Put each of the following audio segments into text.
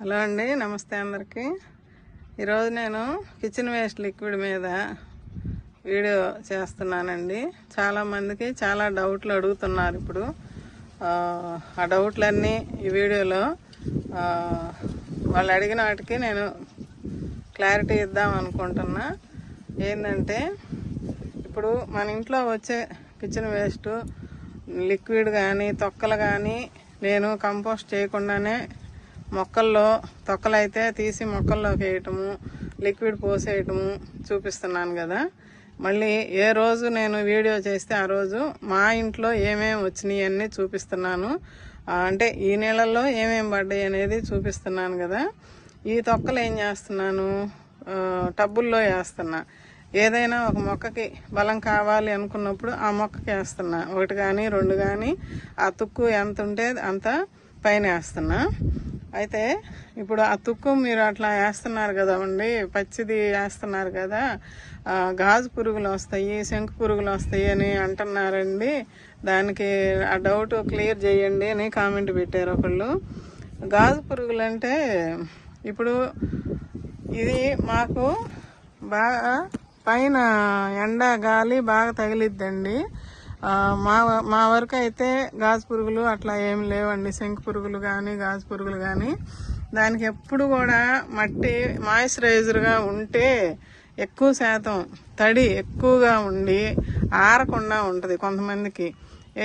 Hello అండి, నమస్తే అందరికీ. ఈరోజు నేను కిచెన్ వేస్ట్ లిక్విడ్ మీద వీడియో చేస్తున్నానండి. చాలామందికి చాలా డౌట్లు అడుగుతున్నారు. ఇప్పుడు ఆ డౌట్లన్నీ ఈ వీడియోలో వాళ్ళు అడిగిన వాటికి నేను క్లారిటీ ఇద్దాం అనుకుంటున్నా. ఏంటంటే, ఇప్పుడు మన ఇంట్లో వచ్చే కిచెన్ వేస్ట్ లిక్విడ్ కానీ తొక్కలు కానీ నేను కంపోస్ట్ చేయకుండానే మొక్కల్లో తొక్కలైతే తీసి మొక్కల్లోకి వేయటము, లిక్విడ్ పోసేయటము చూపిస్తున్నాను కదా. మళ్ళీ ఏ రోజు నేను వీడియో చేస్తే ఆ రోజు మా ఇంట్లో ఏమేమి వచ్చినాయి అన్నీ చూపిస్తున్నాను. అంటే ఈ నీళ్ళల్లో ఏమేమి పడ్డాయి అనేది చూపిస్తున్నాను కదా. ఈ తొక్కలు ఏం చేస్తున్నాను, టబ్బుల్లో వేస్తున్నా. ఏదైనా ఒక మొక్కకి బలం కావాలి అనుకున్నప్పుడు ఆ మొక్కకి వేస్తున్నా. ఒకటి కానీ రెండు కానీ ఆ తుక్కు ఎంత ఉంటే అంత పైన వేస్తున్నా. అయితే ఇప్పుడు ఆ తుక్కు మీరు అట్లా వేస్తున్నారు కదా అండి, పచ్చిది వేస్తున్నారు కదా, గాజు పురుగులు వస్తాయి, శంకు పురుగులు వస్తాయి అని అంటున్నారండి. దానికి ఆ డౌట్ క్లియర్ చేయండి అని కామెంట్ పెట్టారు ఒకళ్ళు. గాజు పురుగులు అంటే ఇప్పుడు ఇది మాకు బాగా పైన ఎండ గాలి బాగా తగిలిద్దండి. మా వరకు అయితే గాజు పురుగులు అట్లా ఏమి లేవండి. శంకు పురుగులు కానీ గాజు పురుగులు కానీ. దానికి ఎప్పుడు కూడా మట్టి మాయిశ్చరైజర్గా ఉంటే ఎక్కువ శాతం తడి ఎక్కువగా ఉండి ఆరకుండా ఉంటుంది కొంతమందికి.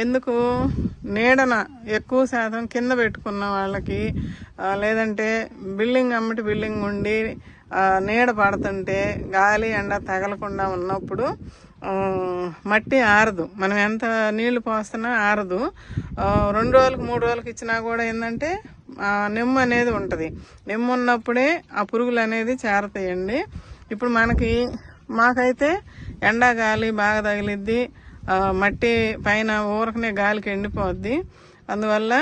ఎందుకు, నీడన ఎక్కువ శాతం కింద పెట్టుకున్న వాళ్ళకి, లేదంటే బిల్డింగ్ అమ్మటి బిల్డింగ్ ఉండి నీడ పడుతుంటే గాలి ఎండ తగలకుండా ఉన్నప్పుడు మట్టి ఆరదు. మనం ఎంత నీళ్లు పోస్తున్నా ఆరదు. 2 రోజులకు 3 రోజులకు ఇచ్చినా కూడా ఏంటంటే నెమ్ము అనేది ఉంటుంది. నెమ్ము ఉన్నప్పుడే ఆ పురుగులు అనేది చేరతాయండి. ఇప్పుడు మాకైతే ఎండా గాలి బాగా తగిలిద్ది, మట్టి పైన ఊరకనే గాలికి ఎండిపోద్ది. అందువల్ల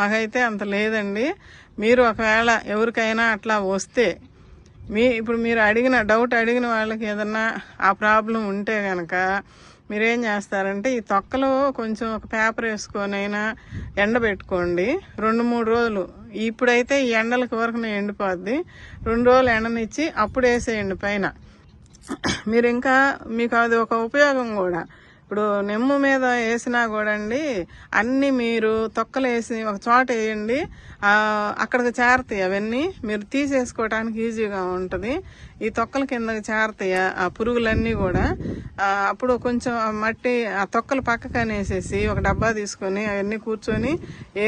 మాకైతే అంత లేదండి. మీరు ఒకవేళ ఎవరికైనా అట్లా వస్తే ఇప్పుడు మీరు డౌట్ అడిగిన వాళ్ళకి ఏదన్నా ఆ ప్రాబ్లం ఉంటే కనుక మీరేం చేస్తారంటే, ఈ తొక్కలు కొంచెం ఒక పేపర్ వేసుకొని అయినా ఎండబెట్టుకోండి 2-3 రోజులు. ఇప్పుడైతే ఈ ఎండలకు వరకు ఎండిపోద్ది. 2 రోజులు ఎండనిచ్చి అప్పుడు వేసేయండి పైన. మీకు అది ఒక ఉపయోగం కూడా. ఇప్పుడు నెమ్ము మీద వేసినా కూడా అండి, అన్నీ మీరు తొక్కలు వేసి ఒక చోట వేయండి, అక్కడికి చేరతాయి. అవన్నీ మీరు తీసేసుకోవడానికి ఈజీగా ఉంటుంది. ఈ తొక్కల కిందకి చేరతాయి ఆ పురుగులన్నీ కూడా. అప్పుడు కొంచెం మట్టి ఆ తొక్కలు పక్కకని వేసేసి ఒక డబ్బా తీసుకొని అవన్నీ కూర్చొని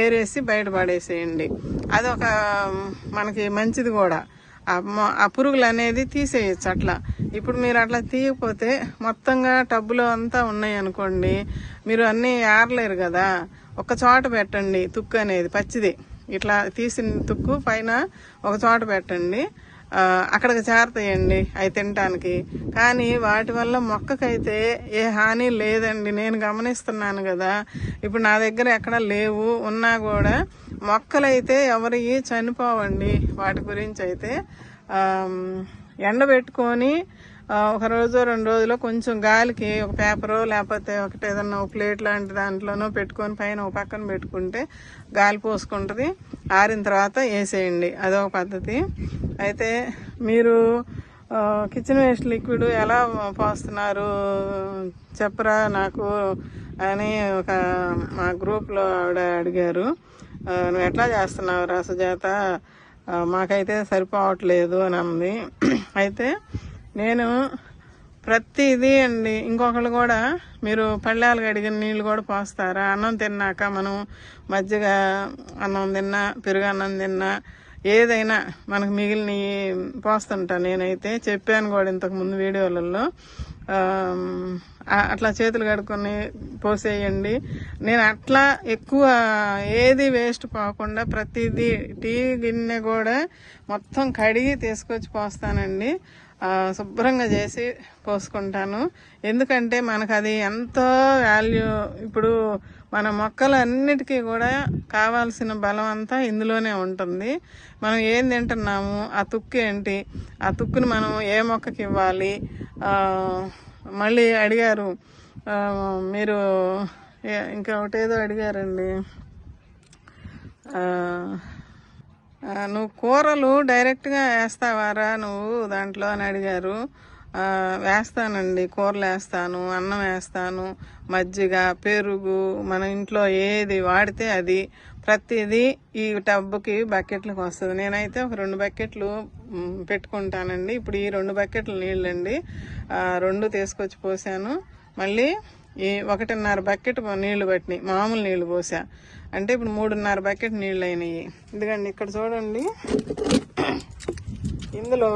ఏరేసి బయట పడేసేయండి. అదొక మనకి మంచిది కూడా. ఆ పురుగులు అనేది తీసేయచ్చు అట్లా. ఇప్పుడు మీరు అట్లా తీయకపోతే మొత్తంగా టబ్బులో అంతా ఉన్నాయి అనుకోండి, మీరు అన్నీ ఆరలేరు కదా. ఒక చోట పెట్టండి తుక్కు అనేది పచ్చిది, ఇట్లా తీసిన తుక్కు పైన ఒక చోట పెట్టండి. అక్కడికి చేరతాయండి అవి తినటానికి. కానీ వాటి వల్ల మొక్కకైతే ఏ హాని లేదండి. నేను గమనిస్తున్నాను కదా. ఇప్పుడు నా దగ్గర ఎక్కడ లేవు, ఉన్నా కూడా మొక్కలైతే ఎవరివి చనిపోవండి. వాటి గురించి అయితే ఎండబెట్టుకొని ఒక రోజు 2 రోజులు కొంచెం గాలికి ఒక పేపరు లేకపోతే ఒకటి ఏదన్నా ఒక ప్లేట్ లాంటి దాంట్లోనో పెట్టుకొని పైన ఒక పక్కన పెట్టుకుంటే గాలి పోసుకుంటుంది. ఆరిన తర్వాత వేసేయండి. అదొక పద్ధతి. అయితే మీరు కిచెన్ వేస్ట్ లిక్విడ్ ఎలా పోస్తున్నారు చెప్పరా నాకు అని మా గ్రూప్లో ఆవిడ అడిగారు. నువ్వు ఎట్లా చేస్తున్నావు రా సుజాత, మాకైతే సరిపోవట్లేదు అని అంది. అయితే నేను ప్రతిదీ అండి, ఇంకొకళ్ళు కూడా మీరు పళ్ళాలు కడిగిన నీళ్ళు కూడా పోస్తారా, అన్నం తిన్నాక మనం మజ్జిగ అన్నం తిన్నా పెరుగు అన్నం తిన్నా ఏదైనా మనకు మిగిలిన పోస్తుంటా. నేనైతే చెప్పాను కూడా ఇంతకు ముందు వీడియోలలో. అట్లా చేతులు కడుక్కొని పోసేయండి. నేను అట్లా ఎక్కువ ఏది వేస్ట్ పోకుండా ప్రతిదీ టీ గిన్నె కూడా మొత్తం కడిగి తీసుకొచ్చి పోస్తానండి. శుభ్రంగా చేసి పోసుకుంటాను. ఎందుకంటే మనకు అది ఎంతో వాల్యూ. ఇప్పుడు మన మొక్కలన్నిటికీ కూడా కావాల్సిన బలం అంతా ఇందులోనే ఉంటుంది. మనం ఏం తింటున్నాము, ఆ తుక్కు ఏంటి, ఆ తుక్కుని మనం ఏ మొక్కకి ఇవ్వాలి. మళ్ళీ అడిగారు మీరు, ఇంకా ఒకటేదో అడిగారండి, నువ్వు కూరలు డైరెక్ట్గా వేస్తావారా నువ్వు దాంట్లో అని అడిగారు. వేస్తానండి, కూరలు వేస్తాను, అన్నం వేస్తాను, మజ్జిగ, పెరుగు, మన ఇంట్లో ఏది వాడితే అది ప్రతిదీ ఈ టబ్బుకి బకెట్లకు వస్తుంది. నేనైతే ఒక 2 బకెట్లు పెట్టుకుంటానండి. ఇప్పుడు ఈ 2 బకెట్లు నీళ్ళండి, 2 తీసుకొచ్చి పోసాను. మళ్ళీ ఈ 1.5 బకెట్ నీళ్లు పట్టినాయి, మామూలు నీళ్లు పోసా. అంటే ఇప్పుడు 3.5 బకెట్ నీళ్ళు అయినాయి. ఇదిగండి ఇక్కడ చూడండి, ఇందులో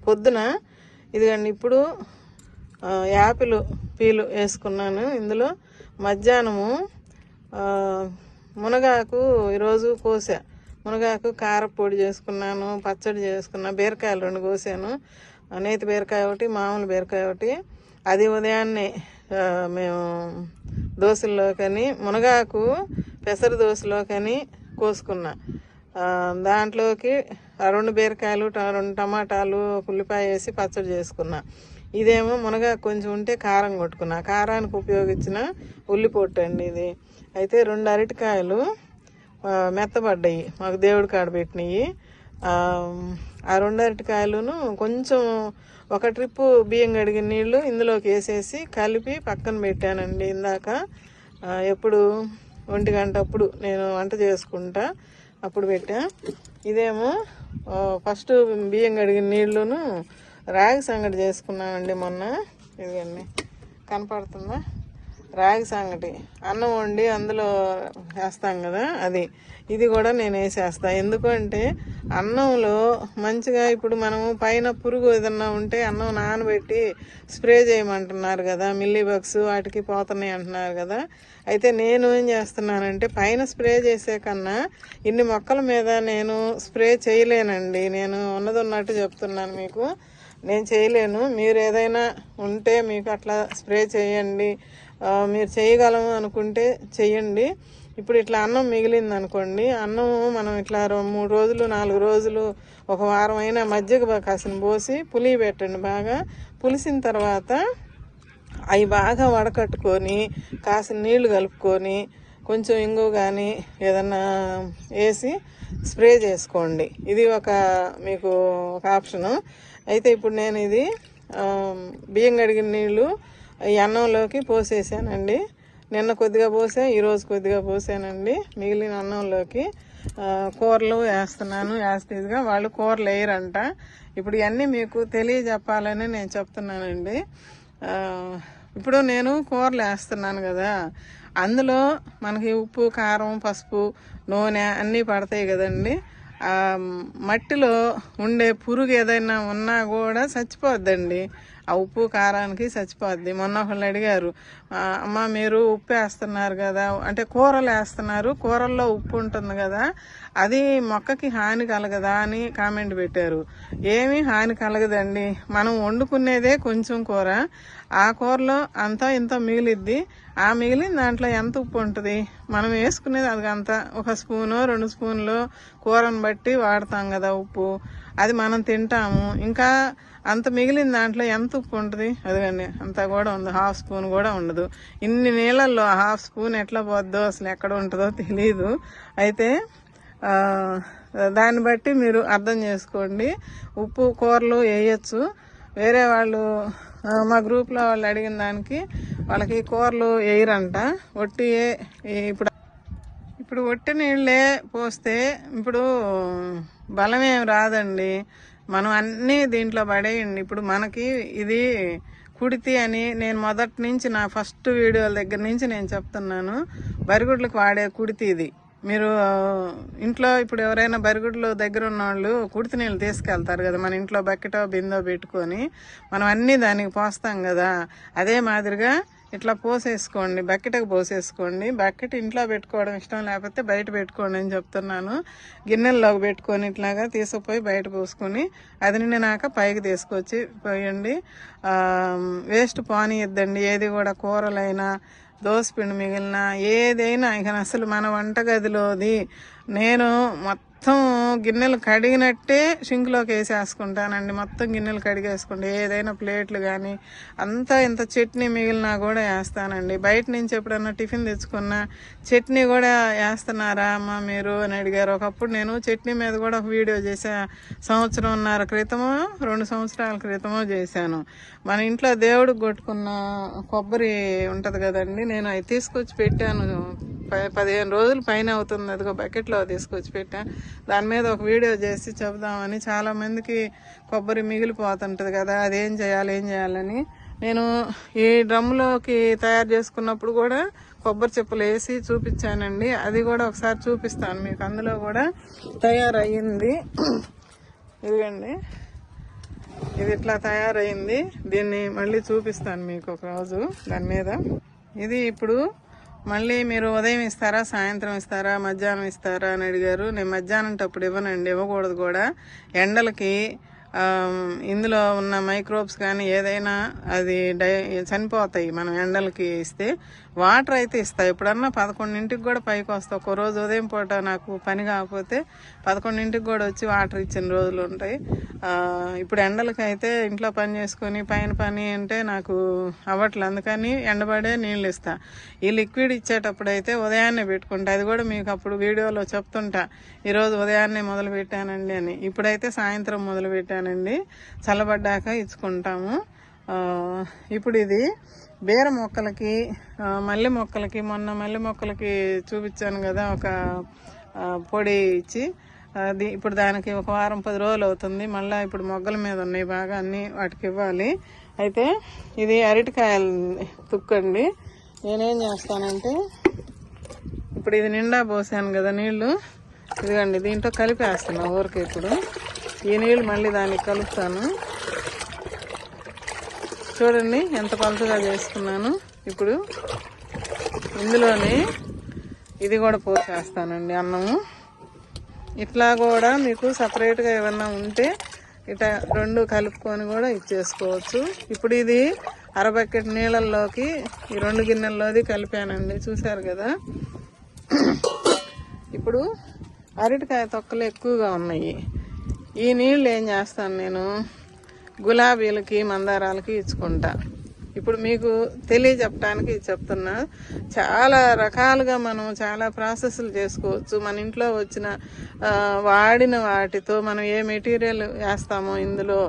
పొద్దున ఇదిగండి ఇప్పుడు యాపిల్ పీలు వేసుకున్నాను. ఇందులో మధ్యాహ్నము మునగాకు ఈరోజు కోసా, మునగాకు కారపొడి చేసుకున్నాను, పచ్చడి చేసుకున్నా, బీరకాయలు 2 కోసాను, నేతి బీరకాయ ఒకటి, మామూలు బీరకాయ ఒకటి. అది ఉదయాన్నే మేము దోశల్లోకని, మునగాకు పెసర దోశలోకని కోసుకున్నా. దాంట్లోకి 2 బీరకాయలు, 2 టమాటాలు, ఉల్లిపాయ వేసి పచ్చడి చేసుకున్నా. ఇదేమో మునగాకు కొంచెం ఉంటే కారం కొట్టుకున్నా, కారానికి ఉపయోగించిన ఉల్లిపొట్టు అండి ఇది. అయితే 2 అరటికాయలు మెత్తబడ్డాయి, మాకు దేవుడి కాడ పెట్టినవి. ఆ 2 అరటికాయలును కొంచెం ఒక ట్రిప్పు బియ్యం కడిగిన నీళ్లు ఇందులోకి వేసేసి కలిపి పక్కన పెట్టానండి. ఇందాక ఎప్పుడు 1 గంట అప్పుడు నేను వంట చేసుకుంటా అప్పుడు పెట్టా. ఇదేమో ఫస్ట్ బియ్యం కడిగిన నీళ్లును రాగి సంగటి చేసుకున్నానండి మొన్న. ఇదిగండి కనపడుతుందా, రాగి సంగటి అన్నం వండి అందులో వేస్తాం కదా అది. ఇది కూడా నేను వేసేస్తా, ఎందుకంటే అన్నంలో మంచిగా ఇప్పుడు మనము పైన పురుగు ఏదన్నా ఉంటే అన్నం నానబెట్టి స్ప్రే చేయమంటున్నారు కదా, మిల్లీ బగ్స్ వాటికి పోతున్నాయి అంటున్నారు కదా. అయితే నేను ఏం చేస్తున్నానంటే పైన స్ప్రే చేసే కన్నా ఇన్ని మొక్కల మీద నేను స్ప్రే చేయలేనండి. నేను ఉన్నది ఉన్నట్టు చెప్తున్నాను మీకు, నేను చేయలేను. మీరు ఏదైనా ఉంటే మీకు అట్లా స్ప్రే చేయండి, మీరు చేయగలము అనుకుంటే చెయ్యండి. ఇప్పుడు ఇట్లా అన్నం మిగిలింది అనుకోండి, అన్నం మనం ఇట్లా 3 రోజులు 4 రోజులు ఒక వారం అయినా మజ్జిగ కాసిన పోసి పులి పెట్టండి. బాగా పులిసిన తర్వాత అవి బాగా వడకట్టుకొని కాసిన నీళ్లు కలుపుకొని కొంచెం ఇంగు కానీ ఏదన్నా వేసి స్ప్రే చేసుకోండి. ఇది మీకు ఒక ఆప్షను. అయితే ఇప్పుడు నేను ఇది బియ్యం కడిగిన నీళ్ళు ఈ అన్నంలోకి పోసేసానండి. నిన్న కొద్దిగా పోసా, ఈరోజు కొద్దిగా పోసానండి. మిగిలిన అన్నంలోకి కూరలు వేస్తున్నాను యాస్టీజ్గా. వాళ్ళు కూరలు వేయరంట. ఇప్పుడు ఇవన్నీ మీకు తెలియజెప్పాలని నేను చెప్తున్నానండి. ఇప్పుడు నేను కూరలు వేస్తున్నాను కదా, అందులో మనకి ఉప్పు, కారం, పసుపు, నూనె అన్నీ పడతాయి కదండి. మట్టిలో ఉండే పురుగు ఏదైనా ఉన్నా కూడా చచ్చిపోద్దండి, ఆ ఉప్పు కారానికి చచ్చిపోద్ది. మొన్న ఒకళ్ళు అడిగారు, అమ్మ మీరు ఉప్పు వేస్తున్నారు కదా, అంటే కూరలు వేస్తున్నారు, కూరల్లో ఉప్పు ఉంటుంది కదా, అది మొక్కకి హాని కలగదా అని కామెంట్ పెట్టారు. ఏమీ హాని కలగదండి. మనం వండుకునేదే కొంచెం కూర, ఆ కూరలో అంతా ఇంత మిగిలిద్ది. ఆ మిగిలిన దాంట్లో ఎంత ఉప్పు ఉంటుంది, మనం వేసుకునేది అది అంత, 1 స్పూను 2 స్పూన్లు కూరను బట్టి వాడతాం కదా ఉప్పు, అది మనం తింటాము. ఇంకా అంత మిగిలిన దాంట్లో ఎంత ఉప్పు ఉంటుంది, అదిగండి అంతా కూడా ఉంది, 1/2 స్పూన్ కూడా ఉండదు. ఇన్ని నీళ్ళల్లో 1/2 స్పూన్ ఎట్లా పోద్దో అసలు ఎక్కడ ఉంటుందో తెలీదు. అయితే దాన్ని బట్టి మీరు అర్థం చేసుకోండి. ఉప్పు కూరలు వేయచ్చు. వేరే వాళ్ళు మా గ్రూప్లో వాళ్ళు అడిగిన దానికి వాళ్ళకి కూరలు వేయరంట, ఒట్టియే. ఇప్పుడు ఒట్టి నీళ్ళే పోస్తే ఇప్పుడు బలమేం రాదండి, మనం అన్నీ దీంట్లో పడేయండి. ఇప్పుడు మనకి ఇది కుడితి అని నేను మొదటి నుంచి నా ఫస్ట్ వీడియోల దగ్గర నుంచి నేను చెప్తున్నాను, బరిగుడ్లకు వాడే కుడితి ఇది. మీరు ఇంట్లో ఇప్పుడు ఎవరైనా బరిగుడ్లు దగ్గర ఉన్న వాళ్ళు కుడితి నీళ్ళు తీసుకెళ్తారు కదా, మన ఇంట్లో బకెటో బిందో పెట్టుకొని మనం అన్నీ దానికి పోస్తాం కదా, అదే మాదిరిగా ఇట్లా పోసేసుకోండి, బకెట్కి పోసేసుకోండి. బకెట్ ఇంట్లో పెట్టుకోవడం ఇష్టం లేకపోతే బయట పెట్టుకోండి అని చెప్తున్నాను. గిన్నెల్లోకి పెట్టుకొని ఇట్లాగా తీసుకుపోయి బయట పోసుకొని అది నిండినాక పైకి తీసుకొచ్చి పోయండి. వేస్ట్ పోనీయద్దండి ఏది కూడా, కూరలైనా దోసపిండి మిగిలిన ఏదైనా. ఇక అసలు మన వంటగదిలోది నేను మొత్తం గిన్నెలు కడిగినట్టే సింక్లోకి వేసేసుకుంటానండి. మొత్తం గిన్నెలు కడిగేసుకుంటే ఏదైనా ప్లేట్లు కానీ అంతా ఇంత చట్నీ మిగిలినా కూడా వేస్తానండి. బయట నుంచి ఎప్పుడన్నా టిఫిన్ తెచ్చుకున్నా చట్నీ కూడా వేస్తున్నారా అమ్మ మీరు అని అడిగారు. ఒకప్పుడు నేను చట్నీ మీద కూడా ఒక వీడియో చేసా. 1.5 సంవత్సరం క్రితమో 2 సంవత్సరాల క్రితమో చేశాను. మన ఇంట్లో దేవుడికి కొట్టుకున్న కొబ్బరి ఉంటుంది కదండి, నేను అవి తీసుకొచ్చి పెట్టాను. 15 రోజులు పైన అవుతుంది. అదిగో బకెట్లో తీసుకొచ్చి పెట్టా. దాని మీద ఒక వీడియో చేసి చెబుదామని. చాలామందికి కొబ్బరి మిగిలిపోతుంటుంది కదా, అదేం చేయాలని నేను ఈ డ్రమ్లోకి తయారు చేసుకున్నప్పుడు కూడా కొబ్బరి చెప్పులు వేసి చూపించానండి. అది కూడా ఒకసారి చూపిస్తాను మీకు. అందులో కూడా తయారయ్యింది. ఇదిగండి, ఇది ఇట్లా తయారైంది. దీన్ని మళ్ళీ చూపిస్తాను మీకు ఒక రోజు దాని మీద. ఇది ఇప్పుడు మళ్ళీ మీరు ఉదయం ఇస్తారా, సాయంత్రం ఇస్తారా, మధ్యాహ్నం ఇస్తారా అని అడిగారు. నేను మధ్యాహ్నం అప్పుడు ఇవ్వనండి, ఇవ్వకూడదు కూడా. ఎండలకి ఇందులో ఉన్న మైక్రోబ్స్ కానీ ఏదైనా అది చనిపోతాయి మనం ఎండలకి ఇస్తే. వాటర్ అయితే ఇస్తాయి. ఎప్పుడన్నా 11ంటికి కూడా పైకి వస్తాయి. ఒక రోజు ఉదయం పూట నాకు పని కాకపోతే 11ంటికి కూడా వచ్చి వాటర్ ఇచ్చిన రోజులు ఉంటాయి. ఇప్పుడు ఎండలకి అయితే ఇంట్లో పని చేసుకొని పైన పని అంటే నాకు అవ్వట్లేదు. అందుకని ఎండబడే నీళ్ళు ఇస్తా. ఈ లిక్విడ్ ఇచ్చేటప్పుడు అయితే ఉదయాన్నే పెట్టుకుంటా. అది కూడా మీకు అప్పుడు వీడియోలో చెప్తుంటా, ఈరోజు ఉదయాన్నే మొదలు పెట్టానండి అని. ఇప్పుడైతే సాయంత్రం మొదలు పెట్టానండి, చల్లబడ్డాక ఇచ్చుకుంటాము. ఇప్పుడు ఇది బీర మొక్కలకి, మల్లె మొక్కలకి, మొన్న మల్లె మొక్కలకి చూపించాను కదా ఒక పొడి ఇచ్చి. అది ఇప్పుడు దానికి ఒక వారం 10 రోజులు అవుతుంది. మళ్ళీ ఇప్పుడు మొగ్గల మీద ఉన్నాయి బాగా, అన్నీ వాటికి ఇవ్వాలి. అయితే ఇది అరటికాయల తుక్కండి. నేనేం చేస్తానంటే ఇప్పుడు ఇది నిండా పోసాను కదా నీళ్లు, ఇదిగండి దీంట్లో కలిపేస్తున్నా ఊరికే. ఇప్పుడు ఈ నీళ్ళు మళ్ళీ దానికి కలుపుతాను. చూడండి ఎంత పలుచగా చేసుకున్నాను. ఇప్పుడు ఇందులోనే ఇది కూడా పోసేస్తానండి, అన్నము. ఇట్లా కూడా మీకు సపరేట్గా ఏమన్నా ఉంటే ఇట్లా 2 కలుపుకొని కూడా ఇచ్చేసుకోవచ్చు. ఇప్పుడు ఇది అరబకెట్ నీళ్ళల్లోకి ఈ 2 గిన్నెల్లోది కలిపానండి, చూసారు కదా. ఇప్పుడు అరటికాయ తొక్కలు ఎక్కువగా ఉన్నాయి. ఈ నీళ్ళు ఏం చేస్తాను నేను గులాబీలకి, మందారాలకి ఇచ్చుకుంటా. ఇప్పుడు మీకు తెలియజెప్పడానికి చెప్తున్నా. చాలా రకాలుగా మనం చాలా ప్రాసెస్లు చేసుకోవచ్చు. మన ఇంట్లో వచ్చిన వాడిన వాటితో మనం ఏ మెటీరియల్ వేస్తామో ఇందులో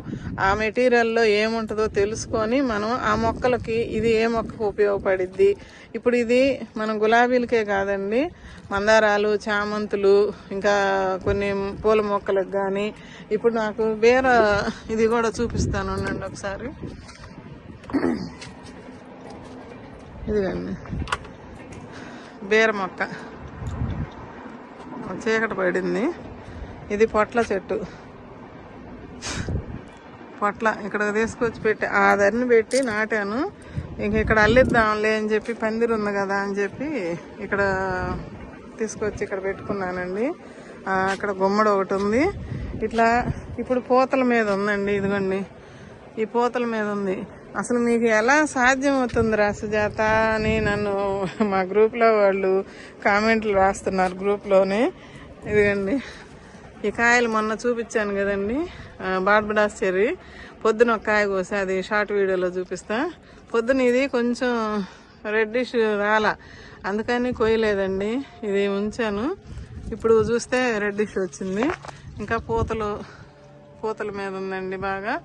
ఆ మెటీరియల్లో ఏముంటుందో తెలుసుకొని మనం ఆ మొక్కలకి ఇది ఏ మొక్కకు ఉపయోగపడిద్ది. ఇప్పుడు ఇది మనం గులాబీలకే కాదండి, మందారాలు, చామంతులు, ఇంకా కొన్ని పూల మొక్కలకు కానీ. ఇప్పుడు నాకు బీర ఇది కూడా చూపిస్తాను ఉండండి ఒకసారి. ఇదిగండి బీర మొక్క, చీకటి పడింది. ఇది పొట్ల చెట్టు. పొట్ల ఇక్కడ తీసుకొచ్చి పెట్టి ఆదరిని పెట్టి నాటాను. ఇంక ఇక్కడ అల్లిద్దాంలే అని చెప్పి, పందిరి ఉంది కదా అని చెప్పి ఇక్కడ తీసుకొచ్చి ఇక్కడ పెట్టుకున్నానండి. అక్కడ గుమ్మడి ఒకటి ఉంది. ఇట్లా ఇప్పుడు పూతల మీద ఉందండి. ఇదిగోండి ఈ పూతల మీద ఉంది. అసలు మీకు ఎలా సాధ్యం అవుతుందిరా సుజాత అని నన్ను మా గ్రూప్లో వాళ్ళు కామెంట్లు రాస్తున్నారు గ్రూప్లోనే. ఇదిగండి ఈ కాయలు మొన్న చూపించాను కదండి, బార్బడాస్ చెర్రీ. పొద్దున ఒక కాయ కోసి అది షార్ట్ వీడియోలో చూపిస్తా. పొద్దున ఇది కొంచెం రెడ్డిష్ రాలా, అందుకని కొయ్యలేదండి. ఇది ఉంచాను. ఇప్పుడు చూస్తే రెడ్డిష్ వచ్చింది. ఇంకా పూతల మీద ఉందండి బాగా.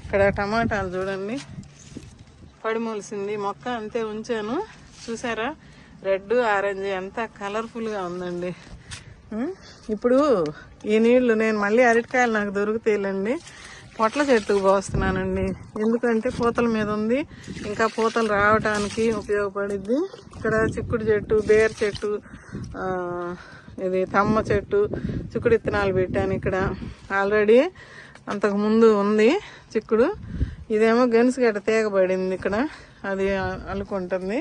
ఇక్కడ టమాటాలు చూడండి పడిమూలిసింది మొక్క, అంతే ఉంచాను. చూసారా రెడ్ ఆరెంజ్ ఎంత కలర్ఫుల్గా ఉందండి. ఇప్పుడు ఈ నీళ్లు నేను మళ్ళీ అరటికాయలు నాకు దొరుకుతాయిలండి పొట్ల చెట్టుకు పోస్తున్నానండి. ఎందుకంటే పూతల మీద ఉంది, ఇంకా పూతలు రావడానికి ఉపయోగపడిద్ది. ఇక్కడ చిక్కుడు చెట్టు, బేర్ చెట్టు, ఇది తమ్మ చెట్టు, చిక్కుడు విత్తనాలు పెట్టాను. ఇక్కడ ఆల్రెడీ అంతకు ముందు ఉంది చిక్కుడు. ఇదేమో గెనుసుగడ్డ తీగబడింది ఇక్కడ, అది అల్లుకుంటుంది.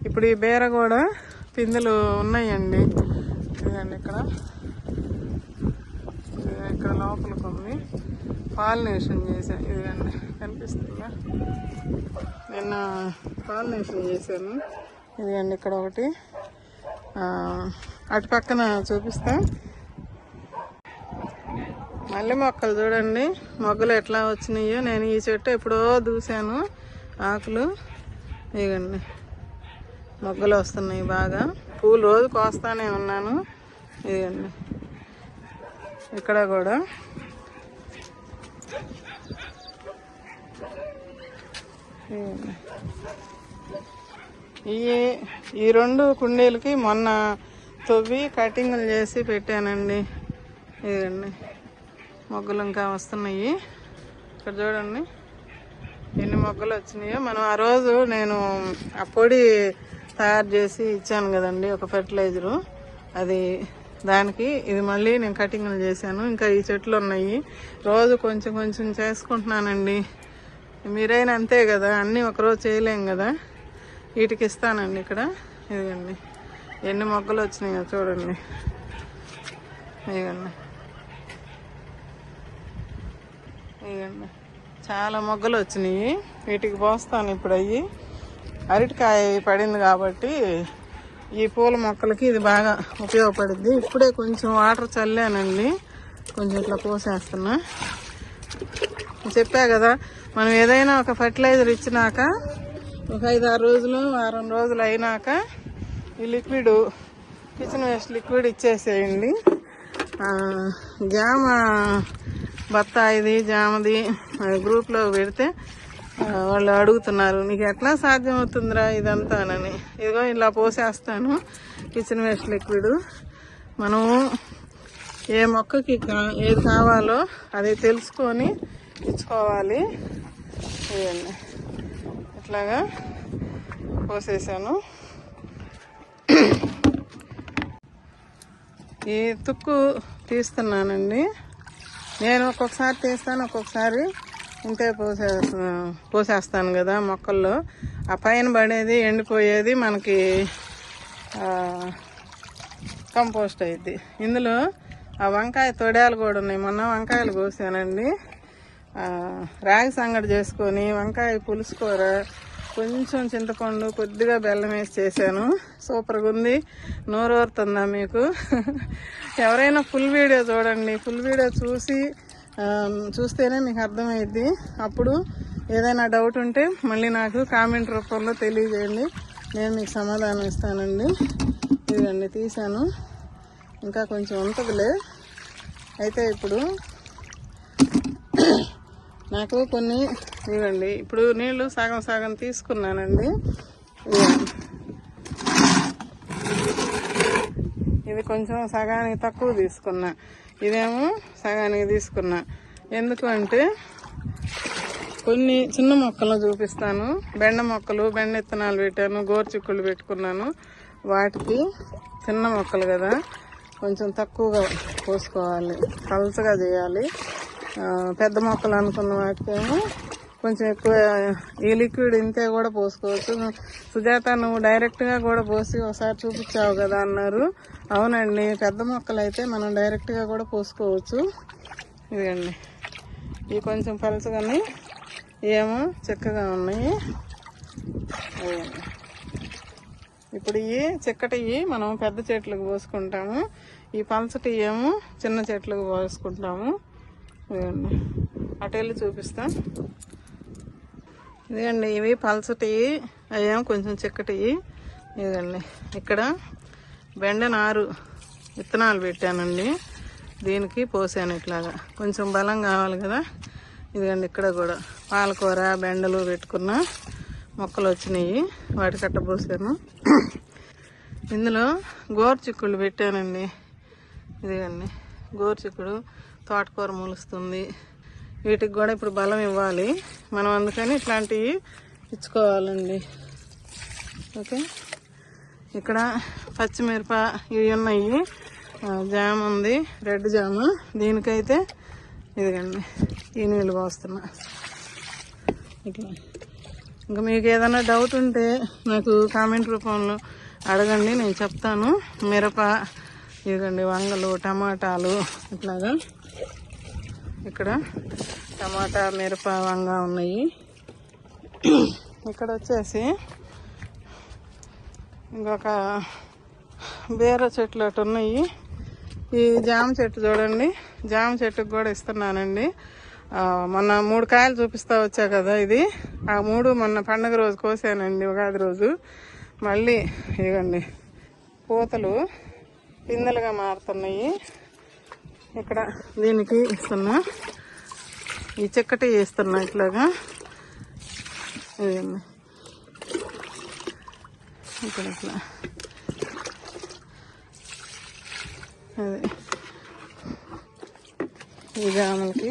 ఇప్పుడు ఈ బీర కూడా పిందెలు ఉన్నాయండి. ఇదండి ఇక్కడ లోపలికి ఉంది. పాలినేషన్ చేశాను. ఇదండి కనిపిస్తుందా, నిన్న పాలినేషన్ చేశాను. ఇదిగండి ఇక్కడ ఒకటి అటు పక్కన చూపిస్తా. మల్లె మొక్కలు చూడండి, మొగ్గలు ఎట్లా వచ్చినాయో. నేను ఈ చెట్టు ఎప్పుడో దూసాను, ఆకులు ఇగండి మొగ్గలు వస్తున్నాయి బాగా. పూలు రోజు కోస్తానే ఉన్నాను. ఇదండి ఇక్కడ కూడా ఈ 2 కుండీలకి మొన్న తవ్వి కటింగ్లు చేసి పెట్టానండి. ఇదండి మొగ్గలు ఇంకా వస్తున్నాయి. ఇక్కడ చూడండి ఎన్ని మొగ్గలు వచ్చినాయో. మనం ఆ రోజు నేను ఆ పొడి తయారు చేసి ఇచ్చాను కదండి, ఒక ఫెర్టిలైజరు, అది దానికి ఇది మళ్ళీ నేను కటింగ్లు చేశాను. ఇంకా ఈ చెట్లు ఉన్నాయి, రోజు కొంచెం కొంచెం చేసుకుంటున్నానండి. మీరైనా అంతే కదా, అన్నీ ఒకరోజు చేయలేం కదా. వీటికి ఇస్తానండి. ఇక్కడ ఇదిగండి ఎన్ని మొగ్గలు వచ్చినాయో చూడండి. ఇదిగండి ఇదిగండి చాలా మొగ్గలు వచ్చినాయి. వీటికి పోస్తాను ఇప్పుడు. అయ్యి అరటికాయ పడింది కాబట్టి ఈ పూల మొక్కలకి ఇది బాగా ఉపయోగపడుద్ది. ఇప్పుడే కొంచెం వాటర్ చల్లానండి, కొంచెం ఇట్లా పోసేస్తున్నా. చెప్పా కదా, మనం ఏదైనా ఒక ఫర్టిలైజర్ ఇచ్చినాక ఒక 5-6 రోజులు, వారం రోజులు అయినాక ఈ లిక్విడ్, కిచెన్ వేస్ట్ లిక్విడ్ ఇచ్చేసేయండి. జామ బత్తాయిది, జామది గ్రూప్లో పెడితే వాళ్ళు అడుగుతున్నారు, నీకు ఎట్లా సాధ్యం అవుతుందిరా ఇదంతానని. ఇదిగో ఇలా పోసేస్తాను కిచెన్ వేస్ట్ లిక్విడ్. మనము ఏ మొక్కకి ఏది కావాలో అది తెలుసుకొని ఇచ్చుకోవాలి. ఇవన్నీ ఇట్లాగా పోసేసాను. ఈ తుక్కు తీస్తున్నానండి. నేను ఒక్కొక్కసారి తీస్తాను, ఒక్కొక్కసారి ఇంతే పోసేస్తాను కదా మొక్కల్లో. ఆ పైన పడేది ఎండిపోయేది మనకి కంపోస్ట్ అయింది. ఇందులో ఆ వంకాయ తొడాలు కూడా ఉన్నాయి. మొన్న వంకాయలు కోసానండి. రాగి సంగటి చేసుకొని వంకాయ పులుసు కూర, కొంచెం చింతపండు, కొద్దిగా బెల్లం వేసి చేశాను. సూపర్గా ఉంది. నోరూరుతుందా మీకు? ఎవరైనా ఫుల్ వీడియో చూడండి. ఫుల్ వీడియో చూస్తేనే మీకు అర్థమైద్ది. అప్పుడు ఏదైనా డౌట్ ఉంటే మళ్ళీ నాకు కామెంట్ రూపంలో తెలియజేయండి, నేను మీకు సమాధానం ఇస్తానండి. ఇదండి తీసాను, ఇంకా కొంచెం ఉంటుందిలే. అయితే ఇప్పుడు నాకు కొన్ని ఇవ్వండి. ఇప్పుడు నీళ్లు సగం సగం తీసుకున్నానండి. ఇది కొంచెం సగానికి తక్కువ తీసుకున్నా, ఇదేమో సగానికి తీసుకున్నా. ఎందుకు అంటే కొన్ని చిన్న మొక్కలు చూపిస్తాను. బెండ మొక్కలు, బెండ విత్తనాలు పెట్టాను, గోరుచిక్కుళ్ళు పెట్టుకున్నాను. వాటికి చిన్న మొక్కలు కదా, కొంచెం తక్కువగా పోసుకోవాలి, పలచగా చేయాలి. పెద్ద మొక్కలు అనుకున్న వాటికేమో కొంచెం ఎక్కువ. ఈ లిక్విడ్ ఇంతే కూడా పోసుకోవచ్చు. సుజాత, నువ్వు డైరెక్ట్గా కూడా పోసి ఒకసారి చూపించావు కదా అన్నారు. అవునండి, పెద్ద మొక్కలు అయితే మనం డైరెక్ట్గా కూడా పోసుకోవచ్చు. ఇదండి ఇవి కొంచెం పలచగానే, ఏమో చిక్కగా ఉన్నాయి. ఇప్పుడు ఈ చిక్కటివి మనం పెద్ద చెట్లకు పోసుకుంటాము, ఈ పలచటి ఏమో చిన్న చెట్లకు పోసుకుంటాము. ఇదండి అటు వెళ్ళి చూపిస్తాం. ఇదండి ఇవి పలచటివి, అవేమో కొంచెం చిక్కటివి. ఇదండి ఇక్కడ బెండ నారు విత్తనాలు పెట్టానండి, దీనికి పోసాను ఇట్లాగా. కొంచెం బలం కావాలి కదా. ఇదిగండి ఇక్కడ కూడా పాలకూర, బెండలు పెట్టుకున్న మొక్కలు వచ్చినాయి, వాటి కట్ట పోసాను. ఇందులో గోరుచిక్కుళ్ళు పెట్టానండి. ఇదిగండి గోరుచిక్కుడు, తోటకూర మొలుస్తుంది. వీటికి కూడా ఇప్పుడు బలం ఇవ్వాలి మనం, అందుకని ఇట్లాంటివి ఇచ్చుకోవాలండి. ఓకే, ఇక్కడ పచ్చిమిరప ఇవి ఉన్నాయి. జామ ఉంది, రెడ్ జామ. దీనికైతే ఇదిగండి ఈ నీళ్ళు పోస్తున్నా ఇట్లా. ఇంకా మీకు ఏదైనా డౌట్ ఉంటే నాకు కామెంట్ రూపంలో అడగండి, నేను చెప్తాను. మిరప, ఇదిగండి వంగలు, టమాటాలు ఇట్లాగా. ఇక్కడ టమాటా, మిరప, వంగ ఉన్నాయి. ఇక్కడ వచ్చేసి ఇంకొక బీర చెట్లు అటు ఉన్నాయి. ఈ జామ చెట్టు చూడండి, జామ చెట్టుకు కూడా ఇస్తున్నానండి. మొన్న 3 కాయలు చూపిస్తా వచ్చా కదా, ఇది ఆ 3 మొన్న పండగ రోజు కోసానండి, ఉగాది రోజు. మళ్ళీ ఇవ్వండి పూతలు పిందెలుగా మారుతున్నాయి. ఇక్కడ దీనికి ఇస్తున్నా, ఈ చెక్కటి ఇస్తున్నా ఇట్లాగా. ఇదండి ఇక్కడ ఇట్లా అదే ఈ జామలకి,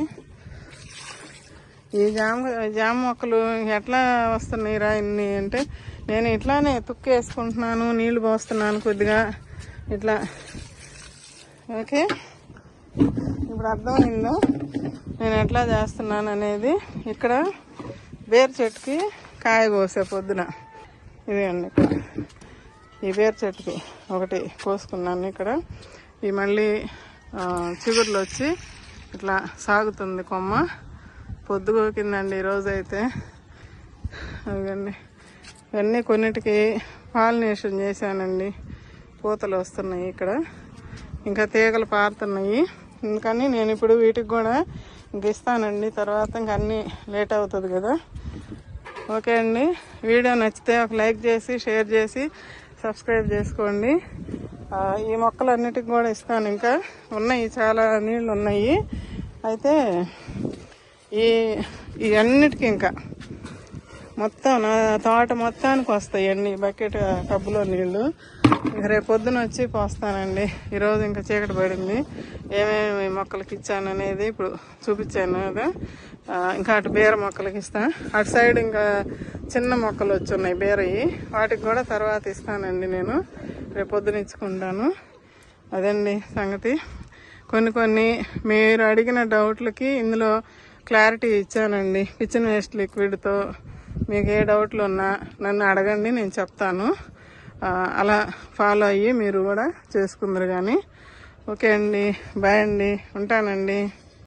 ఈ జామ మొక్కలు ఎట్లా వస్తున్నాయి రా ఇన్ని అంటే, నేను ఇట్లానే తుక్కేసుకుంటున్నాను, నీళ్లు పోస్తున్నాను కొద్దిగా ఇట్లా. ఓకే, ఇప్పుడు అర్థమైందో నేను ఎట్లా చేస్తున్నాను అనేది. ఇక్కడ బీర చెట్టుకి కాయ కోసే పొద్దున, ఇదేండి ఇక్కడ ఈ బీర చెట్టుకి ఒకటి కోసుకున్నాను. ఇక్కడ ఈ మళ్ళీ చిగుర్లు వచ్చి ఇట్లా సాగుతుంది కొమ్మ. పొద్దుగోకిందండి ఈరోజు అయితే. అదండి ఇవన్నీ కొన్నిటికి పాలినేషన్ చేశానండి, పూతలు వస్తున్నాయి ఇక్కడ, ఇంకా తీగలు పారుతున్నాయి. అందుకని నేను ఇప్పుడు వీటికి కూడా ఇంక ఇస్తానండి, తర్వాత ఇంక అన్నీ లేట్ అవుతుంది కదా. ఓకే అండి, వీడియో నచ్చితే ఒక లైక్ చేసి షేర్ చేసి సబ్స్క్రైబ్ చేసుకోండి. ఈ మొక్కలన్నిటికి కూడా ఇస్తాను, ఇంకా ఉన్నాయి చాలా నీళ్ళు ఉన్నాయి. అయితే ఈ అన్నిటికీ ఇంకా మొత్తం నా తోట మొత్తానికి వస్తాయి అన్ని బకెట్ టబ్బులో నీళ్ళు. ఇంక రేపు పొద్దున వచ్చి పోస్తానండి. ఈరోజు ఇంకా చీకటి పడింది, ఏమేమి మొక్కలకి ఇచ్చాను అనేది ఇప్పుడు చూపించాను కదా. ఇంకా అటు బీర మొక్కలకి ఇస్తా, అటు సైడ్ ఇంకా చిన్న మొక్కలు వచ్చి ఉన్నాయి బీరవి, వాటికి కూడా తర్వాత ఇస్తానండి. నేను రేపు పొద్దున ఇచ్చుకుంటాను. అదండి సంగతి. కొన్ని మీరు అడిగిన డౌట్లకి ఇందులో క్లారిటీ ఇచ్చానండి. కిచెన్ వేస్ట్ లిక్విడ్తో మీకు ఏ డౌట్లు ఉన్నా నన్ను అడగండి, నేను చెప్తాను. అలా ఫాలో అయ్యి మీరు కూడా చేసుకుందరు కానీ. ఓకే అండి, బాయ్ అండి, ఉంటానండి.